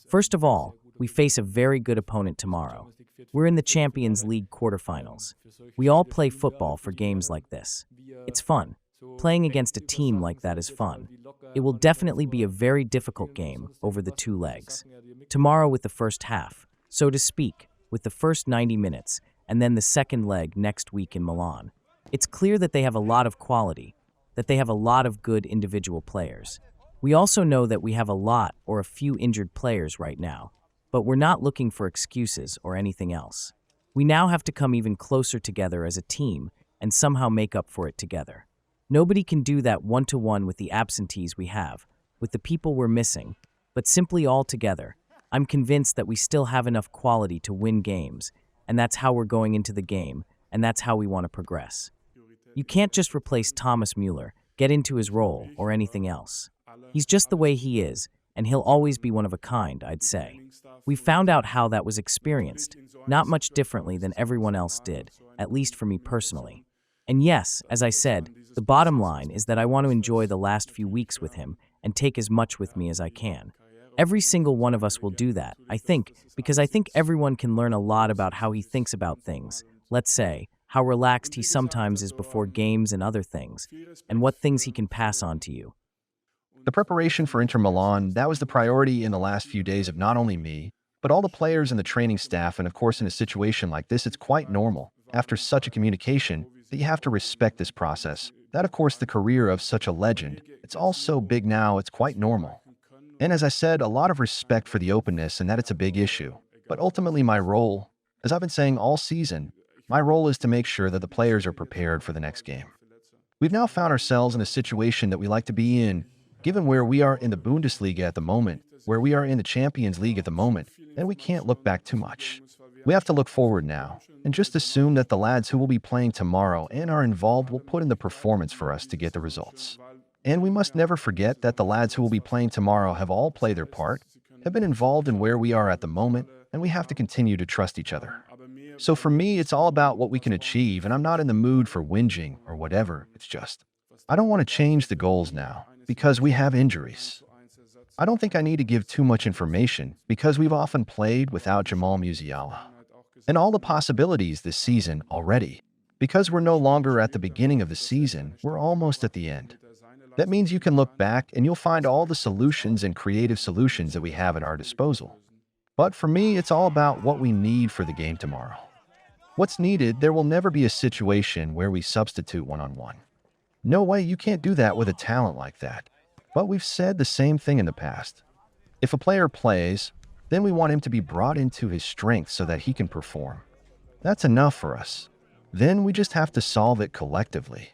First of all, we face a very good opponent tomorrow. We're in the Champions League quarterfinals. We all play football for games like this. It's fun. Playing against a team like that is fun. It will definitely be a very difficult game over the 2 legs. Tomorrow with the first half, so to speak, with the first 90 minutes, and then the second leg next week in Milan. It's clear that they have a lot of quality, that they have a lot of good individual players. We also know that we have a lot or a few injured players right now, but we're not looking for excuses or anything else. We now have to come even closer together as a team and somehow make up for it together. Nobody can do that one-to-one with the absentees we have, with the people we're missing, but simply all together. I'm convinced that we still have enough quality to win games, and that's how we're going into the game, and that's how we want to progress. You can't just replace Thomas Mueller, get into his role, or anything else. He's just the way he is, and he'll always be one of a kind, I'd say. We found out how that was experienced, not much differently than everyone else did, at least for me personally. And yes, as I said, the bottom line is that I want to enjoy the last few weeks with him and take as much with me as I can. Every single one of us will do that, I think, because I think everyone can learn a lot about how he thinks about things. Let's say, how relaxed he sometimes is before games and other things, and what things he can pass on to you. The preparation for Inter Milan, that was the priority in the last few days of not only me, but all the players and the training staff, and of course in a situation like this, it's quite normal, after such a communication, that you have to respect this process. That of course the career of such a legend, it's all so big now, it's quite normal. And as I said, a lot of respect for the openness and that it's a big issue. But ultimately my role, as I've been saying all season, my role is to make sure that the players are prepared for the next game. We've now found ourselves in a situation that we like to be in, given where we are in the Bundesliga at the moment, where we are in the Champions League at the moment, and we can't look back too much. We have to look forward now, and just assume that the lads who will be playing tomorrow and are involved will put in the performance for us to get the results. And we must never forget that the lads who will be playing tomorrow have all played their part, have been involved in where we are at the moment, and we have to continue to trust each other. So for me, it's all about what we can achieve, and I'm not in the mood for whinging or whatever. It's just, I don't want to change the goals now, because we have injuries. I don't think I need to give too much information, because we've often played without Musiala. And all the possibilities this season already. Because we're no longer at the beginning of the season, we're almost at the end. That means you can look back and you'll find all the solutions and creative solutions that we have at our disposal. But for me, it's all about what we need for the game tomorrow. What's needed, there will never be a situation where we substitute one-on-one. No way, you can't do that with a talent like that. But we've said the same thing in the past. If a player plays, then we want him to be brought into his strength so that he can perform. That's enough for us. Then we just have to solve it collectively.